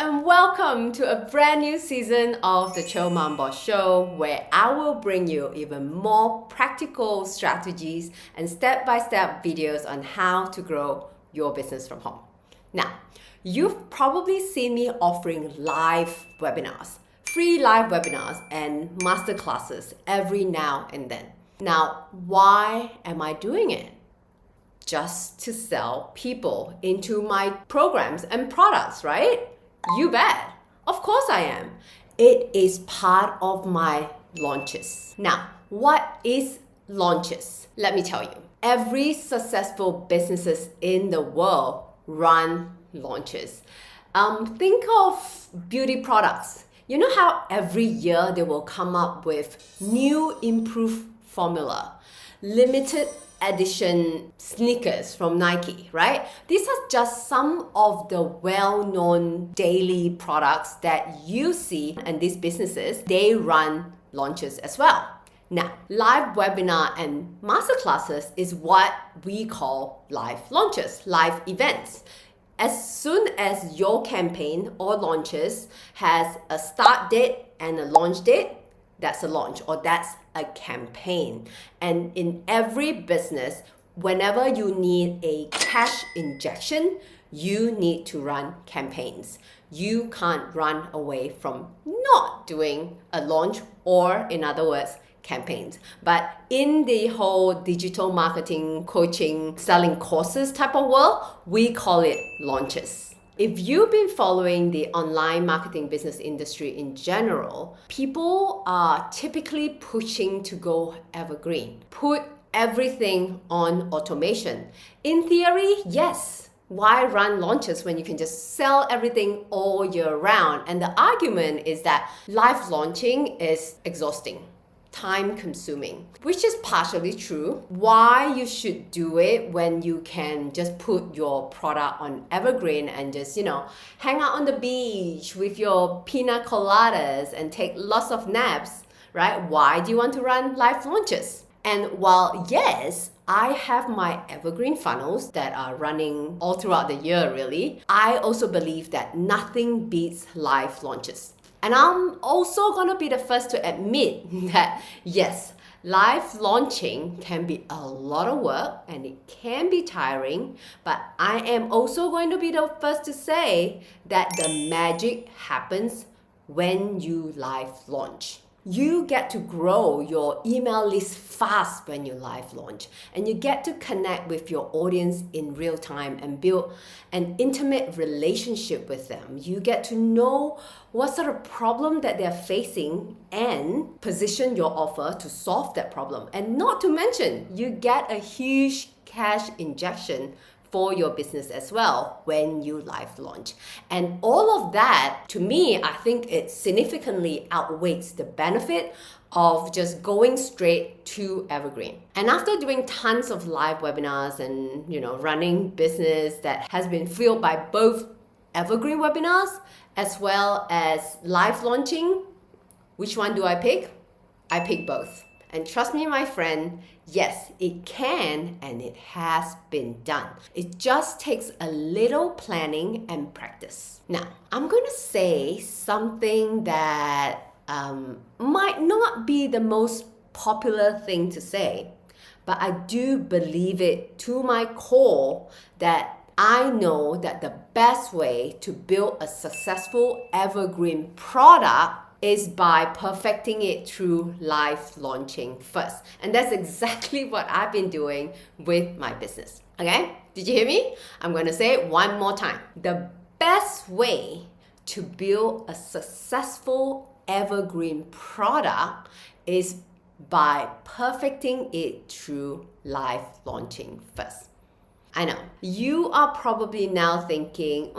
and welcome to a brand new season of the Chill Mom Boss Show, where I will bring you even more practical strategies and step-by-step videos on how to grow your business from home. Now, you've probably seen me offering live webinars, free live webinars and masterclasses every now and then. Now, why am I doing it? Just to sell people into my programs and products, right? You bet. Of course I am. It is part of my launches. Now, what is launches? Let me tell you. Every successful businesses in the world run launches. Think of beauty products. You know how every year they will come up with new improved formula, limited edition sneakers from Nike, right? These are just some of the well-known daily products that you see, and these businesses, they run launches as well. Now, live webinar and masterclasses is what we call live launches, live events. As soon as your campaign or launches has a start date and a launch date, that's a launch or that's a campaign. And in every business, whenever you need a cash injection, you need to run campaigns. You can't run away from not doing a launch, or in other words, campaigns. But in the whole digital marketing, coaching, selling courses type of world, we call it launches. If you've been following the online marketing business industry in general, people are typically pushing to go evergreen. Put everything on automation. In theory, yes. Why run launches when you can just sell everything all year round? And the argument is that live launching is exhausting, time-consuming, which is partially true. Why you should do it when you can just put your product on Evergreen and just, hang out on the beach with your pina coladas and take lots of naps, right? Why do you want to run live launches? And while yes, I have my evergreen funnels that are running all throughout the year really, I also believe that nothing beats live launches. And I'm also going to be the first to admit that yes, live launching can be a lot of work and it can be tiring, but I am also going to be the first to say that the magic happens when you live launch. You get to grow your email list fast when you live launch, and you get to connect with your audience in real time and build an intimate relationship with them. You get to know what sort of problem that they're facing and position your offer to solve that problem. And not to mention, you get a huge cash injection for your business as well when you live launch. And all of that, to me, I think it significantly outweighs the benefit of just going straight to Evergreen. And after doing tons of live webinars and running business that has been fueled by both Evergreen webinars as well as live launching, which one do I pick? I pick both. And trust me, my friend, yes, it can and it has been done. It just takes a little planning and practice. Now, I'm going to say something that might not be the most popular thing to say, but I do believe it to my core that I know that the best way to build a successful evergreen product is by perfecting it through live launching first. And that's exactly what I've been doing with my business. Okay? Did you hear me? I'm going to say it one more time. The best way to build a successful evergreen product is by perfecting it through live launching first. I know, you are probably now thinking,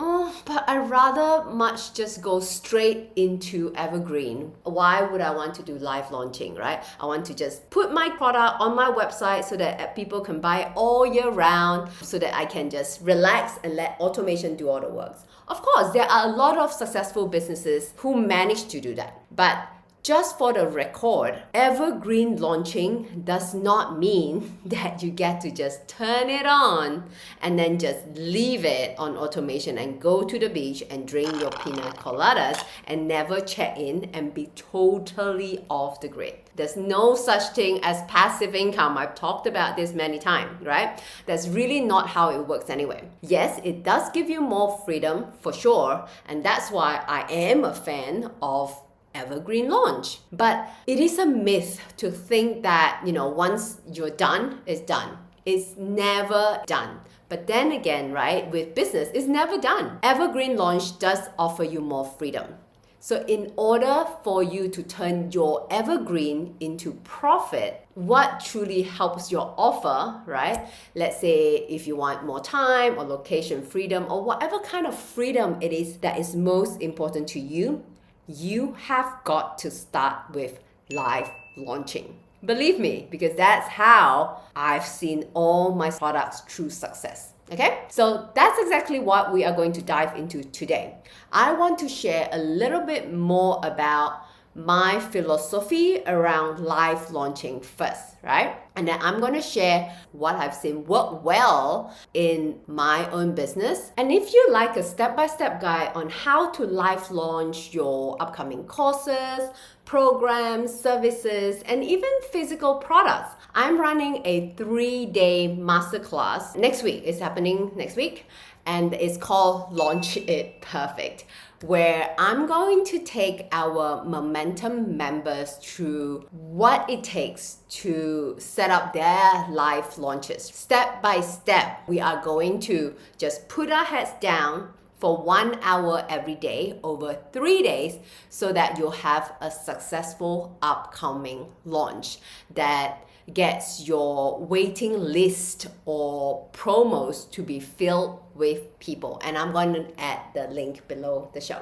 but I'd rather much just go straight into Evergreen. Why would I want to do live launching, right? I want to just put my product on my website so that people can buy it all year round, so that I can just relax and let automation do all the work. Of course, there are a lot of successful businesses who manage to do that. But Just for the record, evergreen launching does not mean that you get to just turn it on and then just leave it on automation and go to the beach and drink your pina coladas and never check in and be totally off the grid. There's no such thing as passive income. I've talked about this many times, right? That's really not how it works anyway. Yes, it does give you more freedom for sure, and that's why I am a fan of evergreen launch. But it is a myth to think that, once you're done, it's done. It's never done. But then again, right, with business, it's never done. Evergreen launch does offer you more freedom. So in order for you to turn your evergreen into profit, what truly helps your offer, right? Let's say if you want more time or location freedom or whatever kind of freedom it is that is most important to you, you have got to start with live launching. Believe me, because that's how I've seen all my products through success. Okay, so that's exactly what we are going to dive into today. I want to share a little bit more about my philosophy around live launching first, right? And then I'm going to share what I've seen work well in my own business. And if you like a step-by-step guide on how to live launch your upcoming courses, programs, services, and even physical products, I'm running a 3-day masterclass next week. It's happening next week, and it's called Launch It Perfect, where I'm going to take our momentum members through what it takes to set up their live launches. Step by step, we are going to just put our heads down for 1 hour every day over 3 days so that you'll have a successful upcoming launch that gets your waiting list or promos to be filled with people. And I'm going to add the link below the show.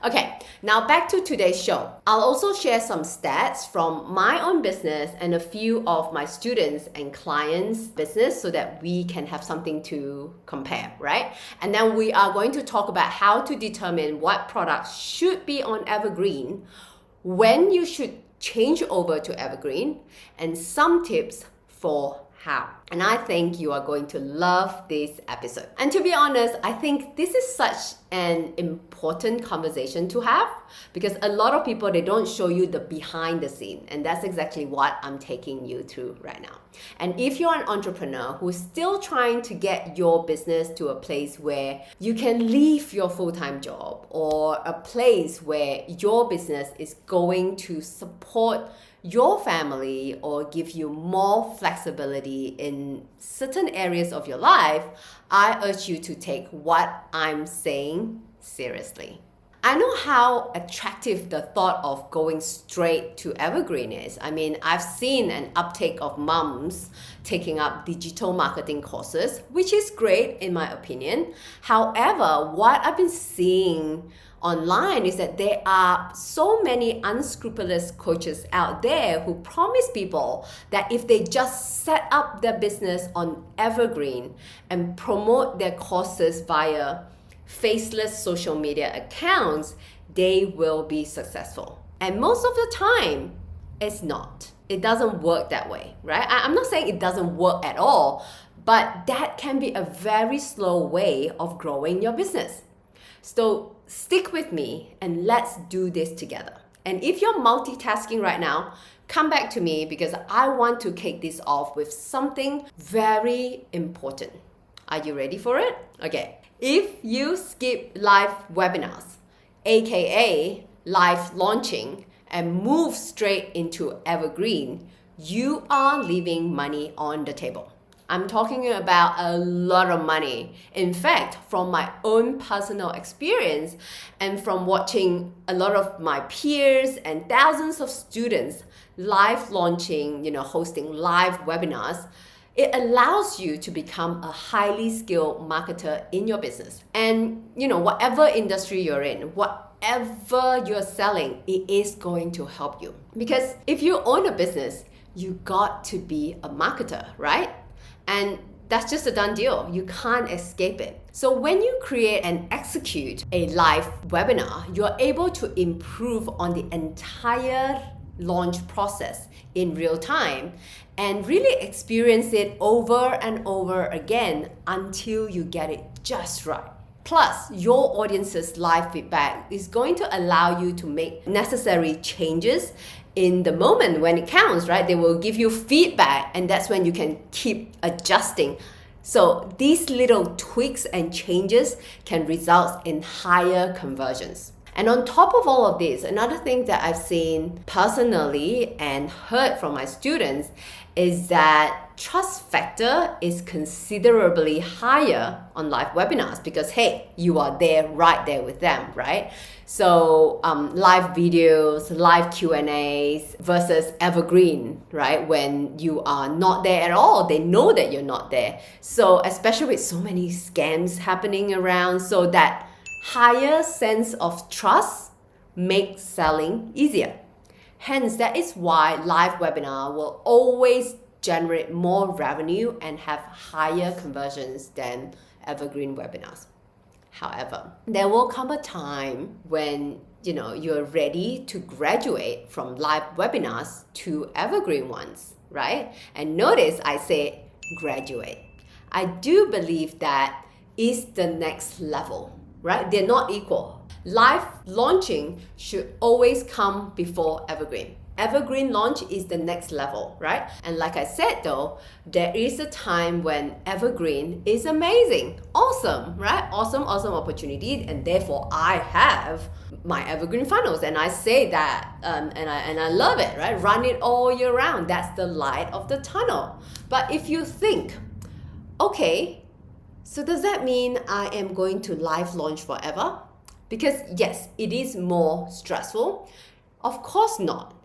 Okay, now back to today's show. I'll also share some stats from my own business and a few of my students and clients' business so that we can have something to compare, right? And then we are going to talk about how to determine what products should be on Evergreen, when you should change over to Evergreen, and some tips for how. And I think you are going to love this episode. And to be honest, I think this is such an important conversation to have because a lot of people, they don't show you the behind the scene. And that's exactly what I'm taking you through right now. And if you're an entrepreneur who's still trying to get your business to a place where you can leave your full-time job or a place where your business is going to support your family or give you more flexibility in certain areas of your life, I urge you to take what I'm saying seriously. I know how attractive the thought of going straight to Evergreen is. I mean, I've seen an uptake of moms taking up digital marketing courses, which is great in my opinion. However, what I've been seeing online is that there are so many unscrupulous coaches out there who promise people that if they just set up their business on Evergreen and promote their courses via faceless social media accounts, they will be successful. And most of the time, it's not. It doesn't work that way, right? I'm not saying it doesn't work at all, but that can be a very slow way of growing your business. So stick with me and let's do this together. And if you're multitasking right now, come back to me because I want to kick this off with something very important. Are you ready for it? Okay. If you skip live webinars, aka live launching, and move straight into Evergreen, you are leaving money on the table. I'm talking about a lot of money. In fact, from my own personal experience and from watching a lot of my peers and thousands of students live launching, hosting live webinars, it allows you to become a highly skilled marketer in your business. And, whatever industry you're in, whatever you're selling, it is going to help you. Because if you own a business, you got to be a marketer, right? And that's just a done deal. You can't escape it. So when you create and execute a live webinar, you're able to improve on the entire launch process in real time and really experience it over and over again until you get it just right. Plus, your audience's live feedback is going to allow you to make necessary changes in the moment when it counts, right? They will give you feedback, and that's when you can keep adjusting. So these little tweaks and changes can result in higher conversions. And on top of all of this, another thing that I've seen personally and heard from my students is that trust factor is considerably higher on live webinars because, hey, you are there right there with them, right? So live videos, live Q&As versus evergreen, right? When you are not there at all, they know that you're not there. So especially with so many scams happening around, so that higher sense of trust makes selling easier. Hence, that is why live webinar will always generate more revenue and have higher conversions than evergreen webinars. However, there will come a time when you're ready to graduate from live webinars to evergreen ones, right? And notice I say graduate. I do believe that is the next level, right? They're not equal. Live launching should always come before evergreen. Evergreen launch is the next level, right? And like I said though, there is a time when evergreen is amazing, awesome, right? Awesome opportunity, and therefore I have my evergreen funnels, and I say that, and I love it, right? Run it all year round. That's the light of the tunnel. But if you think, okay, so does that mean I am going to live launch forever? Because yes, it is more stressful. Of course not.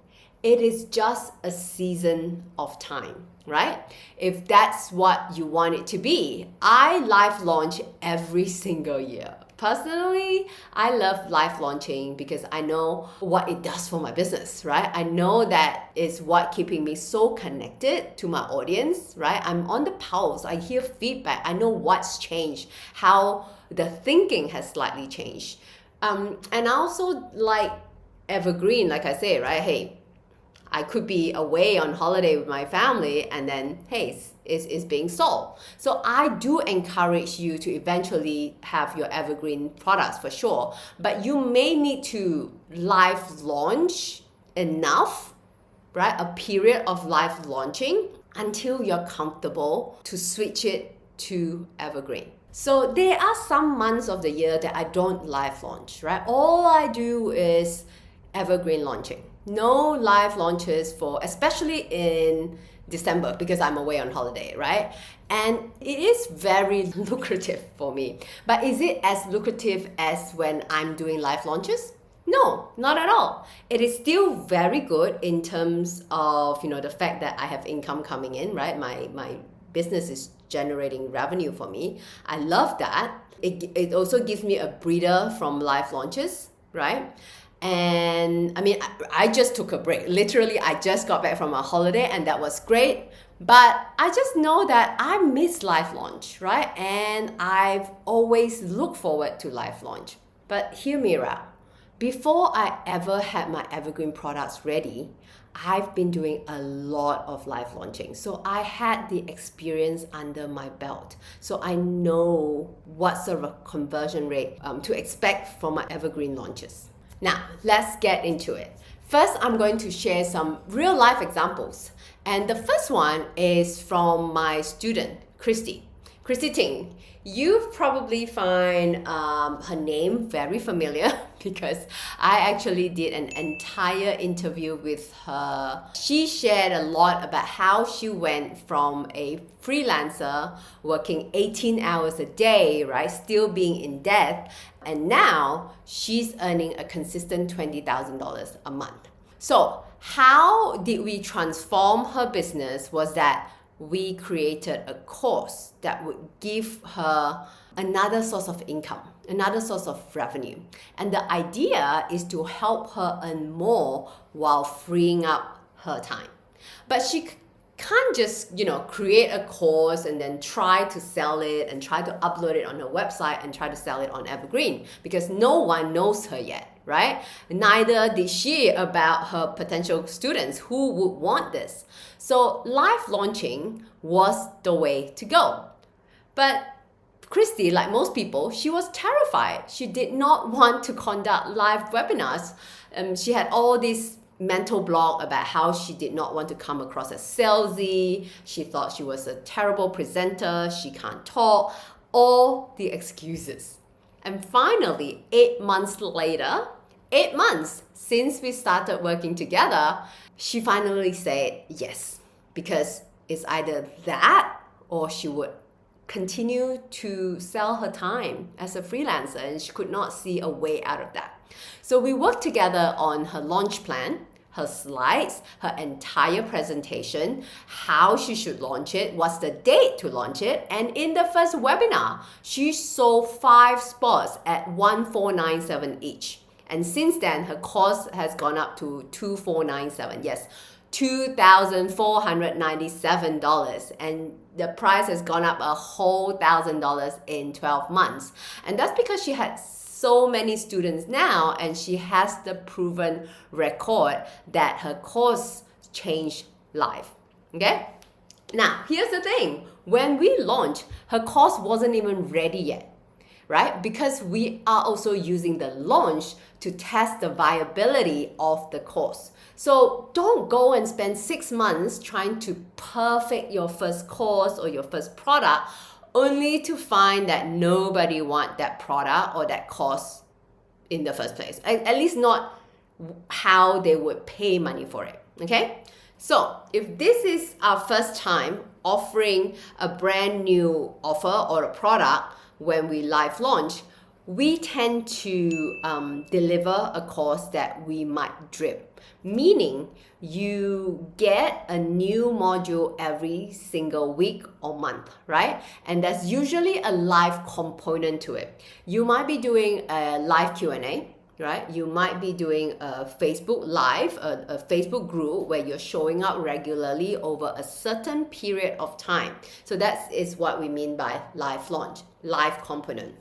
It is just a season of time, right? If that's what you want it to be. I live launch every single year. Personally, I love live launching because I know what it does for my business, right? I know that is what keeping me so connected to my audience, right? I'm on the pulse. I hear feedback. I know what's changed, how the thinking has slightly changed. And I also like evergreen, like I say, right? Hey, I could be away on holiday with my family and then, hey, it's being sold. So I do encourage you to eventually have your evergreen products for sure, but you may need to live launch enough, right? A period of live launching until you're comfortable to switch it to evergreen. So there are some months of the year that I don't live launch, right? All I do is evergreen launching. No live launches for, especially in December because I'm away on holiday, right? And it is very lucrative for me. But is it as lucrative as when I'm doing live launches? No, not at all. It is still very good in terms of, the fact that I have income coming in, right? My business is generating revenue for me. I love that. It also gives me a breather from live launches, right? And I mean, I just took a break. Literally, I just got back from a holiday and that was great. But I just know that I miss live launch, right? And I've always looked forward to live launch. But hear me out. Before I ever had my evergreen products ready, I've been doing a lot of live launching. So I had the experience under my belt. So I know what sort of conversion rate to expect from my evergreen launches. Now, let's get into it. First, I'm going to share some real life examples. And the first one is from my student, Christy Ting. You probably find her name very familiar because I actually did an entire interview with her. She shared a lot about how she went from a freelancer working 18 hours a day, right, still being in debt, and now she's earning a consistent $20,000 a month. So how did we transform her business was that we created a course that would give her another source of income, another source of revenue. And the idea is to help her earn more while freeing up her time. But she can't just, create a course and then try to sell it and try to upload it on her website and try to sell it on Evergreen, because no one knows her yet, right? Neither did she about her potential students who would want this. So live launching was the way to go. But Christy, like most people, she was terrified. She did not want to conduct live webinars. She had all these mental block about how she did not want to come across as salesy. She thought she was a terrible presenter. She can't talk. All the excuses. And finally, 8 months later, 8 months since we started working together, she finally said yes, because it's either that or she would continue to sell her time as a freelancer, and she could not see a way out of that. So we worked together on her launch plan, her slides, her entire presentation, how she should launch it, what's the date to launch it, and in the first webinar, she sold 5 spots at $1,497 each. And since then, her cost has gone up to $2,497. Yes, $2,497, and the price has gone up a whole $1,000 in 12 months. And that's because she had so many students now, and she has the proven record that her course changed life. Okay? Now, here's the thing. When we launched, her course wasn't even ready yet, right? Because we are also using the launch to test the viability of the course. So don't go and spend 6 months trying to perfect your first course or your first product only to find that nobody want that product or that course in the first place. At least not how they would pay money for it, okay? So if this is our first time offering a brand new offer or a product when we live launch, we tend to deliver a course that we might drip, meaning you get a new module every single week or month, right? And there's usually a live component to it. You might be doing a live Q&A, right? You might be doing a Facebook Live, a Facebook group where you're showing up regularly over a certain period of time. So that is what we mean by live launch, live component.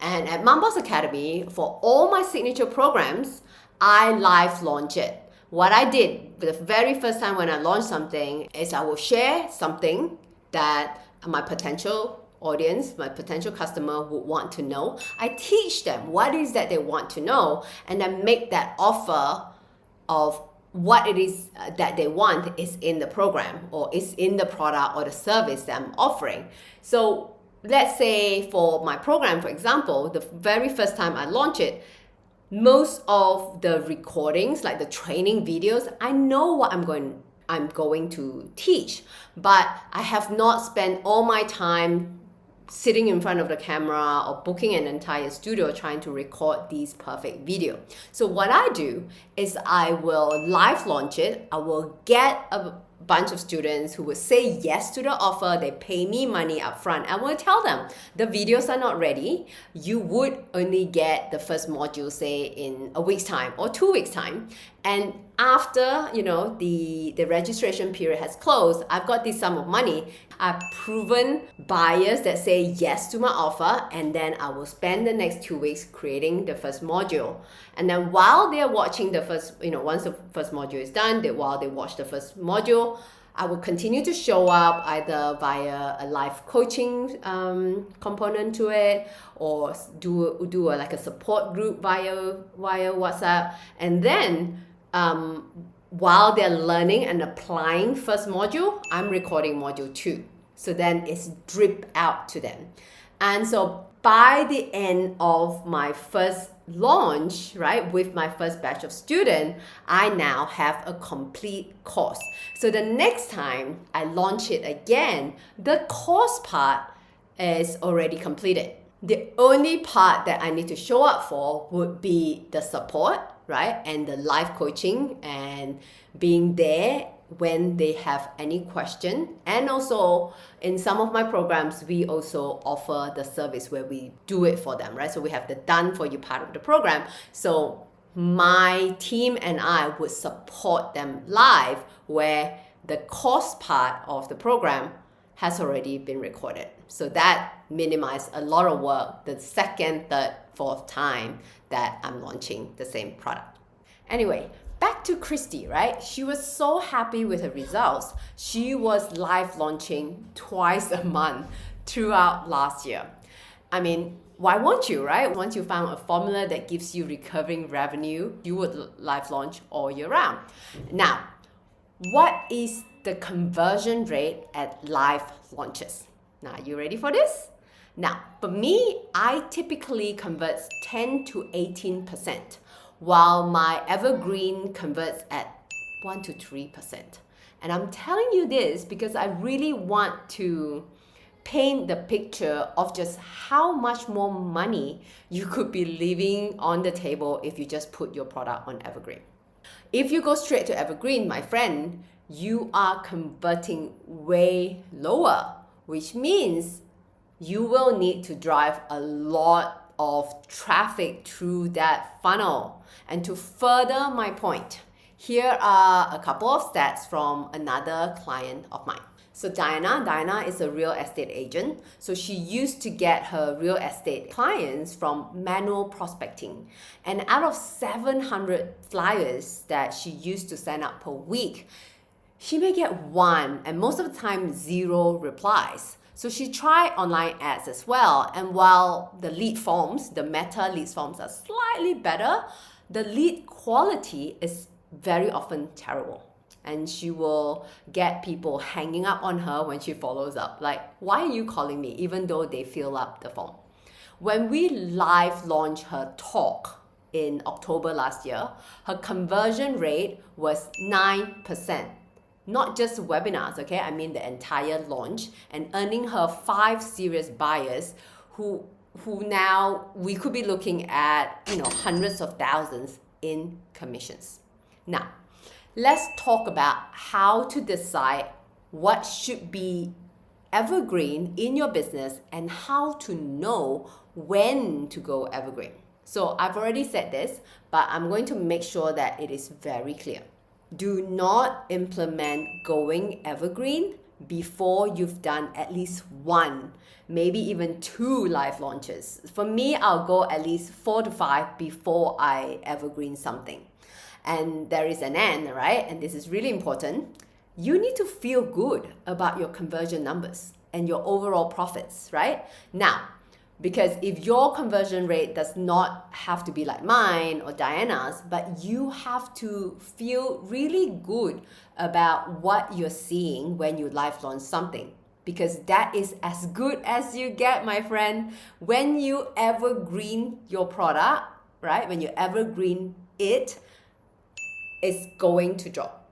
And at Mom Boss Academy, for all my signature programs, I live launch it. What I did the very first time when I launched something is I will share something that my potential audience, my potential customer would want to know. I teach them what is that they want to know, and then make that offer of what it is that they want is in the program or is in the product or the service that I'm offering. So let's say for my program, for example, the very first time I launch it, most of the recordings, like the training videos, I know what I'm going to teach, but I have not spent all my time sitting in front of the camera or booking an entire studio trying to record these perfect video. So what I do is I will live launch it. I will get a bunch of students who would say yes to the offer. They pay me money up front. I will tell them the videos are not ready. You would only get the first module, say, in a week's time or 2 weeks' time. And after, the registration period has closed, I've got this sum of money. I've proven buyers that say yes to my offer, and then I will spend the next 2 weeks creating the first module. And then while they're watching the first, once the first module is done, while they watch the first module, I will continue to show up either via a live coaching component to it, or do a support group via WhatsApp. And then while they're learning and applying first module, I'm recording module 2. So then it's drip out to them. And so by the end of my first launch, right, with my first batch of students, I now have a complete course. So the next time I launch it again, the course part is already completed. The only part that I need to show up for would be the support, right, and the live coaching and being there when they have any question. And also in some of my programs, we also offer the service where we do it for them, right? So we have the done for you part of the program. So my team and I would support them live, where the cost part of the program has already been recorded. So that minimizes a lot of work the second, third, fourth time that I'm launching the same product. Anyway, back to Christy, right? She was so happy with her results. She was live launching twice a month throughout last year. I mean, why won't you, right? Once you found a formula that gives you recurring revenue, you would live launch all year round. Now, what is the conversion rate at live launches? Now, are you ready for this? Now, for me, I typically convert 10 to 18%, while my Evergreen converts at 1 to 3%. And I'm telling you this because I really want to paint the picture of just how much more money you could be leaving on the table if you just put your product on Evergreen. If you go straight to Evergreen, my friend, you are converting way lower, which means you will need to drive a lot of traffic through that funnel. And to further my point, here are a couple of stats from another client of mine. So Diana is a real estate agent. So she used to get her real estate clients from manual prospecting. And out of 700 flyers that she used to send out per week, she may get one and most of the time 0 replies. So she tried online ads as well. And while the lead forms, the meta lead forms are slightly better, the lead quality is very often terrible. And she will get people hanging up on her when she follows up. Like, why are you calling me? Even though they fill up the form. When we live launched her talk in October last year, her conversion rate was 9%. Not just webinars, okay? I mean the entire launch, and earning her 5 serious buyers who now we could be looking at, hundreds of thousands in commissions. Now, let's talk about how to decide what should be evergreen in your business and how to know when to go evergreen. So I've already said this, but I'm going to make sure that it is very clear. Do not implement going evergreen before you've done at least 1, maybe even 2 live launches. For me, I'll go at least 4 to 5 before I evergreen something. And there is an end, right? And this is really important. You need to feel good about your conversion numbers and your overall profits, right? Now, because if your conversion rate does not have to be like mine or Diana's, but you have to feel really good about what you're seeing when you live launch something. Because that is as good as you get, my friend. When you evergreen your product, right? When you evergreen it, it's going to drop.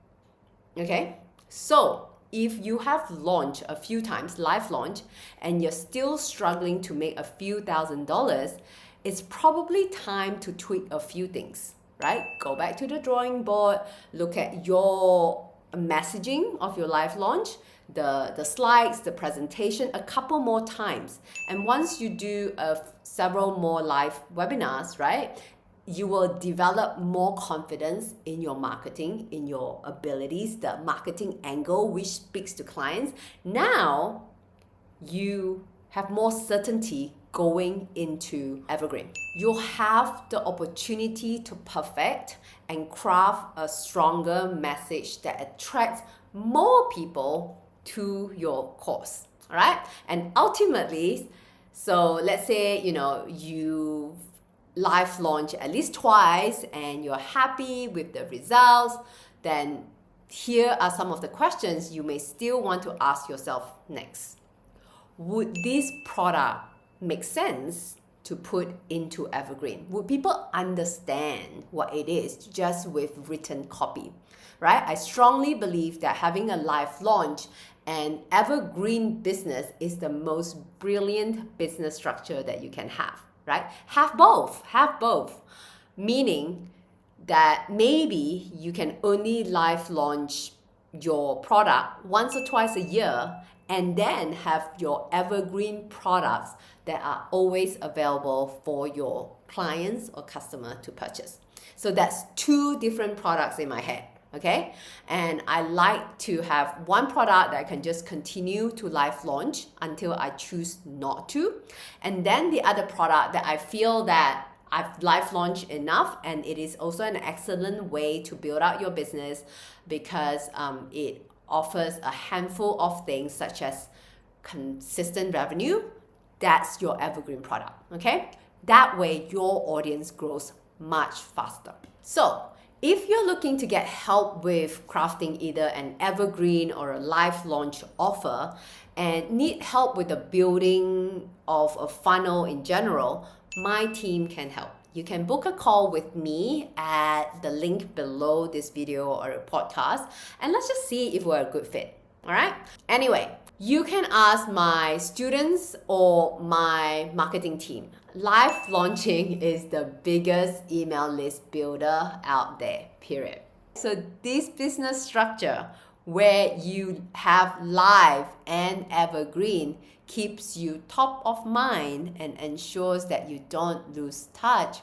Okay? So if you have launched a few times, live launch, and you're still struggling to make a few $1,000s, it's probably time to tweak a few things, right? Go back to the drawing board, look at your messaging of your live launch, the slides, the presentation a couple more times. And once you do several more live webinars, right, you will develop more confidence in your marketing, in your abilities, the marketing angle which speaks to clients. Now you have more certainty going into Evergreen. You'll have the opportunity to perfect and craft a stronger message that attracts more people to your course, all right? And ultimately, so let's say, you live launch at least twice and you're happy with the results, then here are some of the questions you may still want to ask yourself next. Would this product make sense to put into Evergreen? Would people understand what it is just with written copy, right? I strongly believe that having a live launch and Evergreen business is the most brilliant business structure that you can have. Right? Have both. Meaning that maybe you can only live launch your product once or twice a year and then have your evergreen products that are always available for your clients or customer to purchase. So that's 2 different products in my head, okay? And I like to have one product that I can just continue to live launch until I choose not to. And then the other product that I feel that I've live launched enough, and it is also an excellent way to build out your business because it offers a handful of things such as consistent revenue. That's your evergreen product, okay? That way your audience grows much faster. So if you're looking to get help with crafting either an evergreen or a live launch offer and need help with the building of a funnel in general, my team can help. You can book a call with me at the link below this video or podcast, and let's just see if we're a good fit, all right? Anyway, you can ask my students or my marketing team. Live launching is the biggest email list builder out there, period. So this business structure where you have live and evergreen keeps you top of mind and ensures that you don't lose touch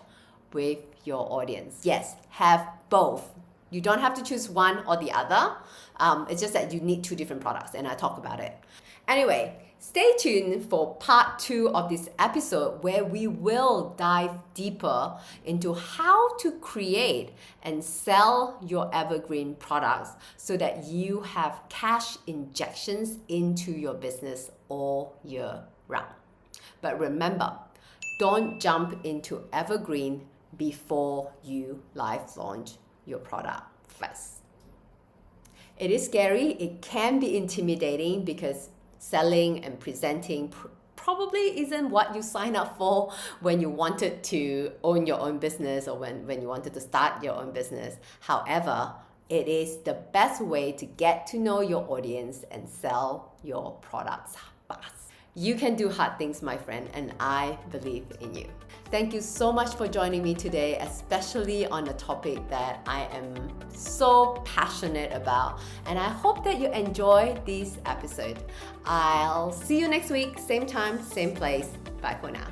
with your audience. Yes, have both. You don't have to choose one or the other. It's just that you need two different products, and I talk about it. Anyway, stay tuned for part 2 of this episode where we will dive deeper into how to create and sell your evergreen products so that you have cash injections into your business all year round. But remember, don't jump into evergreen before you live launch your product first. It is scary, it can be intimidating because selling and presenting probably isn't what you sign up for when you wanted to own your own business or when you wanted to start your own business. However, it is the best way to get to know your audience and sell your products fast. You can do hard things, my friend, and I believe in you. Thank you so much for joining me today, especially on a topic that I am so passionate about. And I hope that you enjoy this episode. I'll see you next week, same time, same place. Bye for now.